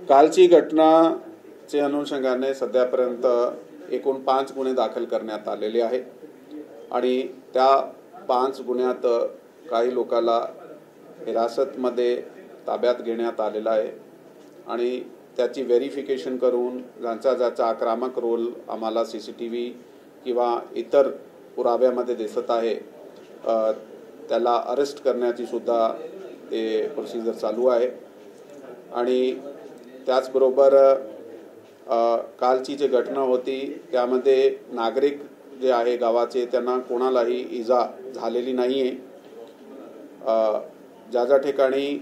कालची घटनाच्या अनुषंगाने सध्यापर्यंत एकूण 5 गुन्हे दाखल करण्यात आलेले आहेत आणि त्या 5 गुन्ह्यात काही लोकांना हिरासतमध्ये ताब्यात घेण्यात आलेला आहे आणि त्याची व्हेरिफिकेशन करून ज्याचा आक्रमक रोल आम्हाला सीसीटीव्ही किंवा इतर पुराव्यामध्ये दिसत आहे त्याला अरेस्ट करण्याची सुद्धा ते प्रोसिजर चालू आहे। आणि त्याचबरोबर कालची जी घटना होती त्यामध्ये नागरिक जे आहे गावाचे त्यांना कोणालाही इजा झालेली नाही आहे। ज्या ठिकाणी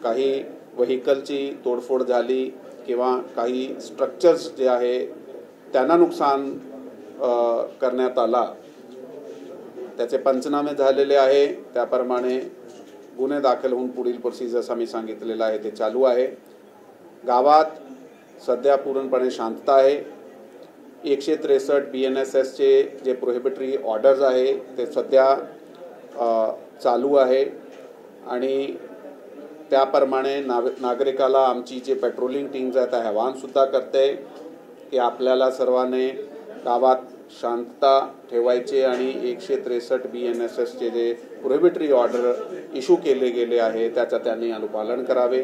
काही व्हेकलची तोडफोड झाली किंवा काही स्ट्रक्चर्स जे आहे त्यांना नुकसान करण्यात आला त्याचे पंचनामे झालेले आहे। त्याप्रमाणे गुन्हे दाखल होऊन पुढील प्रोसिजर्स आम्ही सांगितलेला आहे ते चालू आहे। गावात सध्या पूर्णपणे शांतता आहे। 163 BNSS चे जे प्रोहिबिटरी ऑर्डर्स आहे ते सध्या चालू आहे आणि त्याप्रमाणे नागरिकाला आमची जे पेट्रोलिंग टीम्स आहेत त्या आवाहन सुद्धा करते की आपल्याला सर्वांनी गावात शांतता ठेवायची आणि 163 BNSS चे जे प्रोहिबिटरी ऑर्डर इश्यू केले गेले आहे त्याचा त्यांनी अनुपालन करावे।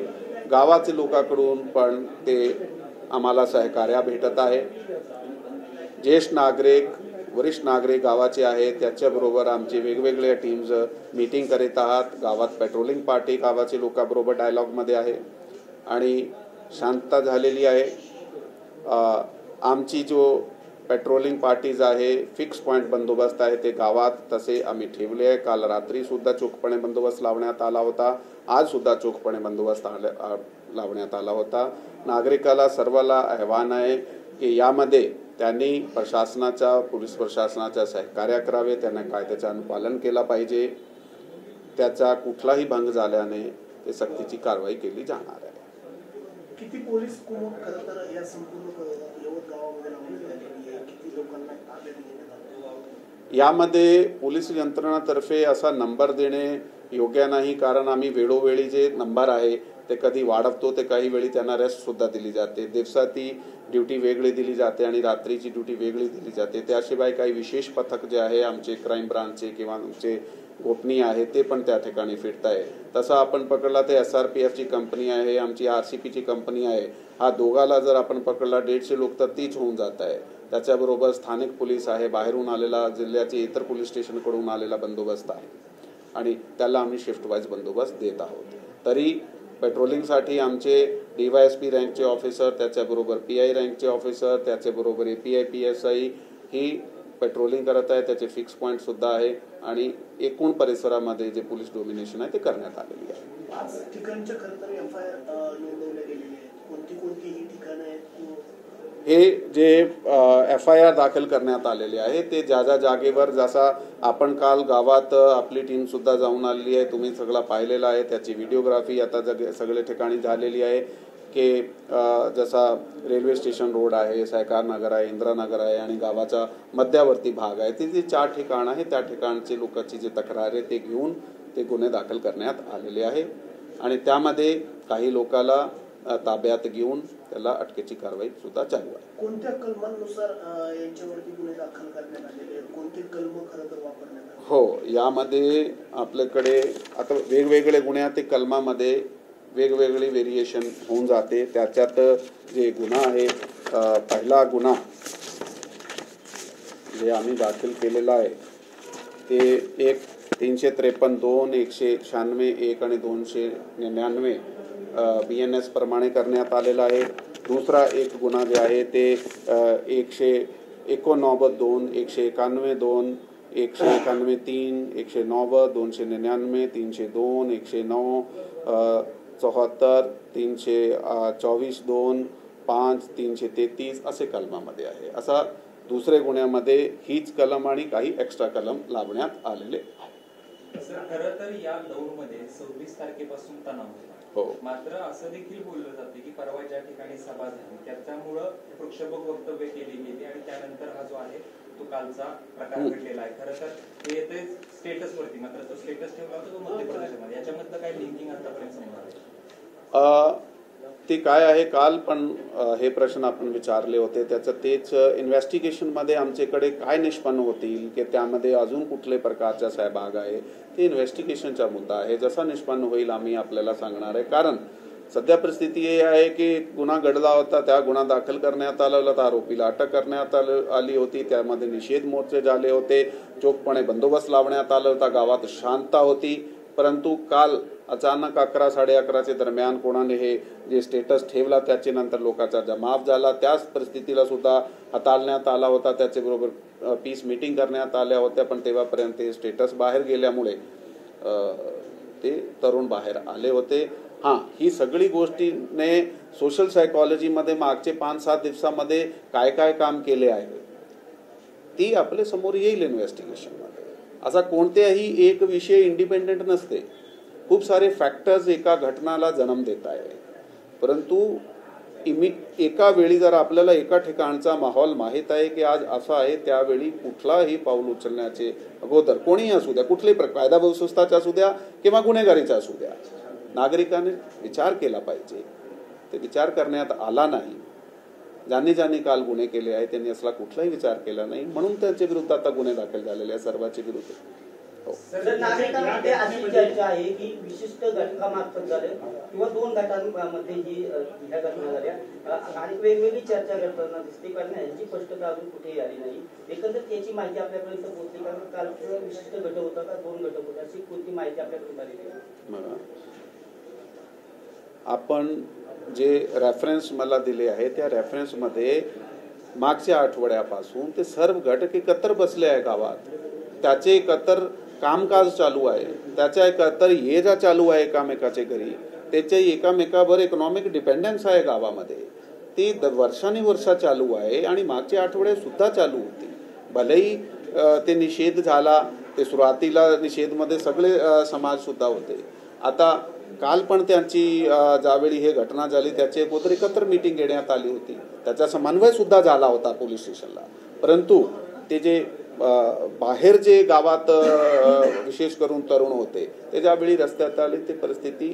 गावाचे लोकांकडून पण ते आम्हाला सहकार्य भेटत आहे। ज्येष्ठ नागरिक वरिष्ठ नागरिक गावाचे आहेत त्याच्याबरोबर आमचे वेगवेगळे टीम्स मीटिंग करीत आहात। गावात पेट्रोलिंग पार्टी गावाचे लोकांबरोबर डायलॉगमध्ये आहे आणि शांतता झालेली आहे। आमची जो पेट्रोलिंग पार्टीज आहे फिक्स पॉइंट बंदोबस्त आहे ते गावात तसे आम्ही ठेवले आहे। काल रात्री सुद्धा चोखपणे बंदोबस्त लावण्यात आला होता। आज सुद्धा चोखपणे बंदोबस्त लावण्यात आला होता। नागरिकाला सर्वाला आव्हान आहे की यामध्ये त्यांनी प्रशासनाचा पोलीस प्रशासनाचा सहकार्य करावे, त्यांना कायद्याचे अनुपालन केला पाहिजे। त्याचा कुठलाही भंग झाल्याने ते सक्तीची कारवाई केली जाणार आहे। किती पोलीस कुमक खरतर या संपूर्ण यवत गावामध्ये लावण्यात आलेली आहे, किती लोकांना ताब्यात घेण्यात आले? यामध्ये पोलीस यंत्रणातर्फे असा नंबर देणे योग्य नाही, कारण आम्ही वेळोवेळी जे नंबर आहे ते कधी वाढवतो ते काही वेळी त्यांना रेस्ट सुद्धा दिली जाते। दिवसाती ड्यूटी वेगळी दिली जाते आणि रात्रीची ड्यूटी वेगळी दिली जाते। त्याशिवाय काही विशेष पथक जे आहे आमचे क्राईम ब्रांचचे किंवा आमचे गोपनीय आहे ते पण त्या ठिकाणी फिरत आहे। तसं आपण पकडला तर SRPF ची कंपनी आहे, आमची RCP ची कंपनी आहे। हा दोघाला जर आपण पकडला 150 लोक तर तीच होऊन जात आहे। त्याच्याबरोबर स्थानिक पोलीस आहे, बाहेरून आलेला जिल्ह्याचे इतर पोलीस स्टेशनकडून आलेला बंदोबस्त आहे आणि त्याला आम्ही शिफ्ट वाईज बंदोबस्त देत आहोत। तरी पेट्रोलिंगसाठी आमचे DYSP रँकचे ऑफिसर, त्याच्याबरोबर PI रँकचे ऑफिसर, त्याच्याबरोबर API PSI ही पेट्रोलिंग करत आहे। त्याचे फिक्स पॉइंट सुद्धा आहे आणि एकूण परिसरामध्ये जे पोलीस डोमिनेशन आहे ते करण्यात आलेली आहे। 5 ठिकाणच्या खरतर FIR नोंदवल्या गेलेल्या आहेत, कोणती ही ठिकाणं आहेत? हे जे FIR दाखल करण्यात आलेले आहे ते ज्या जागेवर जसा आपण काल गावात आपली टीम सुद्धा जाऊन आलेली आहे, तुम्ही सगळं पाहिलेलं आहे। त्याची व्हिडिओग्राफी आता सगळे ठिकाणी झालेली आहे की जसा रेल्वे स्टेशन रोड आहे, सहकार नगर आहे, इंदिरानगर आहे आणि गावाचा मध्यवर्ती भाग आहे ते जे 4 ठिकाण आहे त्या ठिकाणचे लोकांची जे तक्रार आहे ते घेऊन ते गुन्हे दाखल करण्यात आलेले आहे आणि त्यामध्ये काही लोकांना ताब्यात घेऊन त्याला अटकेची कारवाई सुद्धा चालू आहे। कोणत्या कलमांनुसार यांच्यावरती गुन्हे दाखल करण्यात आलेले, कोणते कलम खरतर वापरण्यात आले? हो, यामध्ये आपल्याकडे आता वेगवेगळे गुन्हे ते कलमामध्ये वेगवेगळी व्हेरिएशन होऊन जाते। त्याच्यात जे गुन्हा आहे पहिला गुन्हा जे आम्ही दाखल केलेला आहे ते एक 353(2), 196 1 आणि 299 BNS प्रमाणे करण्यात आलेला आहे। दुसरा एक गुन्हा जे आहे ते 189(2), 191(2), 191(3), 190, 299, 302, 109, 74, 324(2), 5, 333 असे कलमामध्ये आहे। असा दुसरे गुन्ह्यामध्ये हीच कलम आणि काही एक्स्ट्रा कलम लावण्यात आलेले आहे। खरं तर या दौडमध्ये 26 तारखेपासून तणाव होता। हो, मात्र असं देखील बोललं जाते की परवा ज्या ठिकाणी सभा झाली त्याच्यामुळं प्रक्षोभक वक्तव्य केली गेली आणि त्यानंतर हा जो आहे तो कालचा प्रकार घडलेला आहे। खरं तर हे येते स्टेटसवरती, मात्र तो स्टेटस ठेवला होता तो मध्य प्रदेशमध्ये, याच्यामधलं काय लिंकिंग आतापर्यंत समोर आलं? ती काय आहे, काल पण हे प्रश्न आपण विचारले होते, त्याचं तेच इन्व्हेस्टिगेशनमध्ये आमच्याकडे काय निष्पन्न होतील की त्यामध्ये अजून कुठले प्रकारचा सहभाग आहे, ते इन्व्हेस्टिगेशनचा मुद्दा आहे. जसा निष्पन्न होईल आम्ही आपल्याला सांगणार आहे. कारण सध्या परिस्थिती हे आहे की गुन्हा घडला होता, त्या गुन्हा दाखल करण्यात आला होता, आरोपीला अटक करण्यात आली होती, त्यामध्ये निषेध मोर्चे झाले होते, चोखपणे बंदोबस्त लावण्यात आला होता, गावात शांतता होती. परंतु काल अचानक 11 11:30 दरम्यान कोणाने हे जे स्टेटस ठेवला त्याचे नंतर लोकांचा जमाव झाला. त्याच परिस्थितीला सुद्धा हाताळण्यात आला होता, त्याच्याबरोबर पीस मीटिंग करण्यात आल्या होत्या, पण तेव्हापर्यंत ते स्टेटस बाहेर गेल्यामुळे ते तरुण बाहेर आले होते. हां, ही सगळी गोष्टीने सोशल सायकॉलॉजीमध्ये मागचे 5-7 दिवसामध्ये काय काय काम केले आहे ती आपल्या समोर येईल इन्व्हेस्टिगेशनमध्ये. असा कोणत्याही एक विषय इंडिपेंडेंट नसते, खूप सारे फॅक्टर्स एका घटनाला जन्म देत आहे. परंतु एका वेळी जर आपल्याला एका ठिकाणचा माहोल माहीत आहे की आज असा आहे, त्यावेळी कुठलाही पाऊल उचलण्याचे अगोदर कोणीही असू द्या, कुठलेही कायदा व्यवस्थेचा असू द्या किंवा गुन्हेगारीचा असू द्या, नागरिकांनी विचार केला पाहिजे. ते विचार करण्यात आला नाही. ज्यांनी काल गुन्हे केले आहेत त्यांनी असला कुठलाही विचार केला नाही, म्हणून त्यांच्या विरुद्ध आता गुन्हे दाखल झालेले आहेत सर्वांच्या विरुद्ध. नागरिकांमध्ये अशी चर्चा आहे की विशिष्ट घटकामार्फत झाले किंवा 2 घटकांमध्ये ही ह्या घटना झाल्या आणि वेगवेगळी चर्चा करताना दिसते, कारण याची स्पष्टता अजून कुठेही आली नाही. एकंदरीत याची माहिती आपल्यापर्यंत पोहोचली, कारण काल विशिष्ट घटक होता का 2 घटक होते, अशी कोणती माहिती आपल्यापर्यंत आलेली आहे? आपण जे रेफरन्स मला दिले आहे त्या रेफरन्समध्ये मागच्या आठवड्यापासून ते सर्व घटक एकत्र बसले आहे गावात, त्याचे एकत्र कामकाज चालू आहे, त्याच्या एकत्र ये जा चालू आहे एकामेकाच्या घरी, त्याचे एकामेकावर इकॉनॉमिक डिपेंडन्स आहे गावामध्ये, ती वर्षानुवर्ष चालू आहे आणि मागच्या आठवड्यात सुद्धा चालू होती. भलेही ते निषेध झाला, ते सुरुवातीला निषेधमध्ये सगळे समाज सुद्धा होते. आता काल पण त्यांची ज्यावेळी हे घटना झाली त्याची अगोदर एकत्र मीटिंग घेण्यात आली होती, त्याचा समन्वय सुद्धा झाला होता पोलीस स्टेशनला. परंतु ते जे बाहेर जे गावात विशेष करून तरुण होते ते ज्यावेळी रस्त्यात आले ते परिस्थिती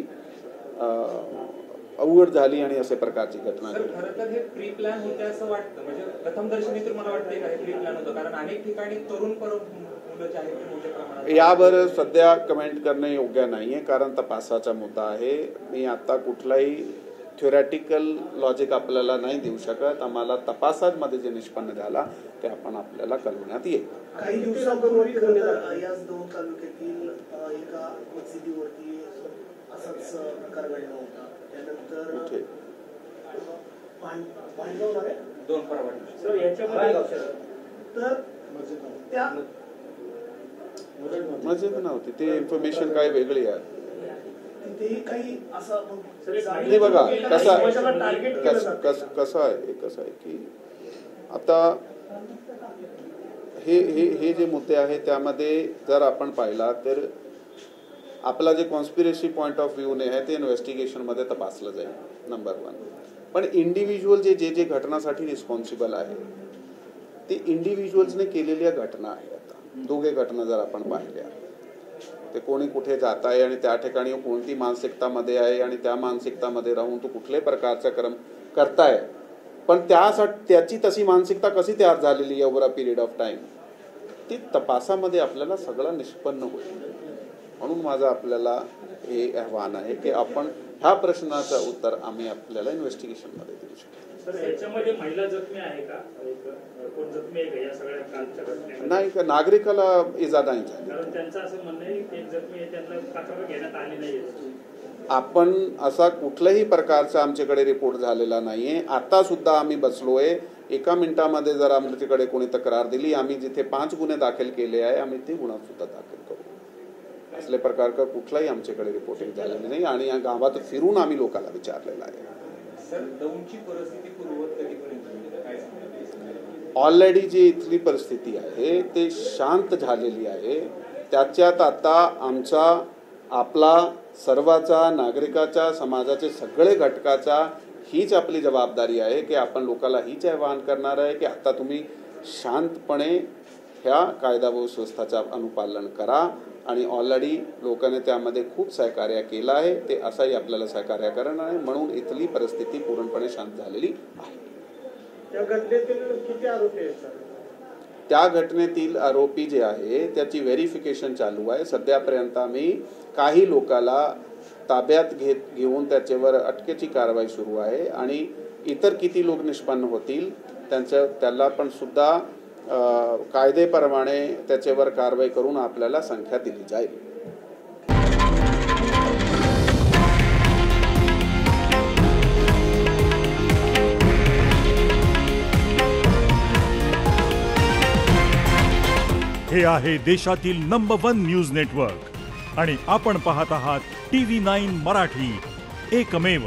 अवघड झाली आणि अशा प्रकारची घटना घडली. खरं तर हे प्री प्लॅन होते असं वाटतं, म्हणजे प्रथम दर्शनी तर मला वाटतं हे प्री प्लॅन होतं, कारण अनेक ठिकाणी तरुण मुलं जे आहेत ते मोठ्या प्रमाणात. यावर सध्या कमेंट करणे योग्य नाहीये, कारण तपासाचा मुद्दा आहे. मी आता कुठलाही थ्योरॅटिकल लॉजिक आपल्याला नाही देऊ शकत. आम्हाला तपासामध्ये जे निष्पन्न झाला ते आपण आपल्याला कळवण्यात येईल. काही दिवसांपूर्वी याच 2 तालुक्यातील एका मशिदीवरती असाच प्रकार घडला होता, त्यानंतर दोन परवाने तर त्या मस्जिद नव्हती, ती इन्फॉर्मेशन काय वेगळी आहे. तिथेही काही असं नाही बघा, कसं आहे की आता हे जे मुद्दे आहेत त्यामध्ये जर आपण पाहिला तर आपला जे कॉन्स्पिरेसी पॉइंट ऑफ व्ह्यूने आहे ते इन्व्हेस्टिगेशनमध्ये तपासलं जाईल, नंबर 1. पण इंडिव्हिज्युअल जे घटनासाठी रिस्पॉन्सिबल आहे ते इंडिव्हिज्युअल्सने केलेल्या घटना आहे. आता 2 घटना जर आपण पाहिल्या, ते कोणी कुठे जात आहे आणि त्या ठिकाणी कोणती मानसिकतामध्ये आहे आणि त्या मानसिकतामध्ये राहून तो कुठल्याही प्रकारचा क्रम करताय, पण त्याची तशी मानसिकता कशी तयार झालेली आहे over a period of time, ती तपासामध्ये आपल्याला सगळं निष्पन्न होईल. म्हणून माझं आपल्याला हे आव्हान आहे की आपण ह्या प्रश्नाचं उत्तर आम्ही आपल्याला इन्व्हेस्टिगेशनमध्ये देऊ शकतो. याच्यामध्ये महिला जखमी आहे का? कोण जखमी आहे का या सगळ्या कालच्या घटनेमध्ये? नाही, का नागरिकाला इजा नाही झाली. कारण त्यांचं असं म्हणणं आहे की जखमी आहे त्यांना तक्रार घेण्यात आली नाही. आपण असा कुठल्याही प्रकारचा आमच्याकडे रिपोर्ट झालेला नाहीये. आता सुद्धा आम्ही बसलोय, एका मिनिटामध्ये जर आमच्याकडे कोणी तक्रार दिली, आम्ही जिथे 5 गुन्हे दाखल केले आहे आम्ही ते गुन्हा सुद्धा दाखल करू. असले प्रकार का कुठलाही आमच्याकडे रिपोर्टिंग झालेली नाही आणि या गावात फिरून आम्ही लोकांना विचारलेलं आहे. ऑलरेडी जी इथली परिस्थिती आहे ते शांत झालेली आहे. त्याच्यात आता आमचा आपला सर्वाचा नागरिकाचा समाजाचे सगळे घटकाचा हीच आपली जबाबदारी आहे की आपण लोकांना हीच आवाहन करणार आहे की आता तुम्ही शांतपणे ह्या कायदा व सुव्यवस्थेचं अनुपालन करा आणि ऑलरेडी लोकांनी त्यामध्ये खूप सहकार्य केलं आहे. ते असंही आपल्याला सहकार्य करणार आहे, म्हणून इथली परिस्थिती पूर्णपणे शांत झालेली आहे. त्या घटनेतील किती आरोपी आहेत? त्या घटनेतील आरोपी जे आहे त्याची व्हेरिफिकेशन चालू आहे. सध्यापर्यंत आम्ही काही लोकांना ताब्यात घेऊन त्याच्यावर अटकेची कारवाई सुरू आहे आणि इतर किती लोक निष्पन्न होतील त्याला पण सुद्धा कायदेप्रमाणे त्याच्यावर कारवाई करून आपल्याला संख्या दिली जाईल. हे आहे देशातील नंबर 1 न्यूज नेटवर्क आणि आपण पाहत आहात TV9 मराठी, एकमेव.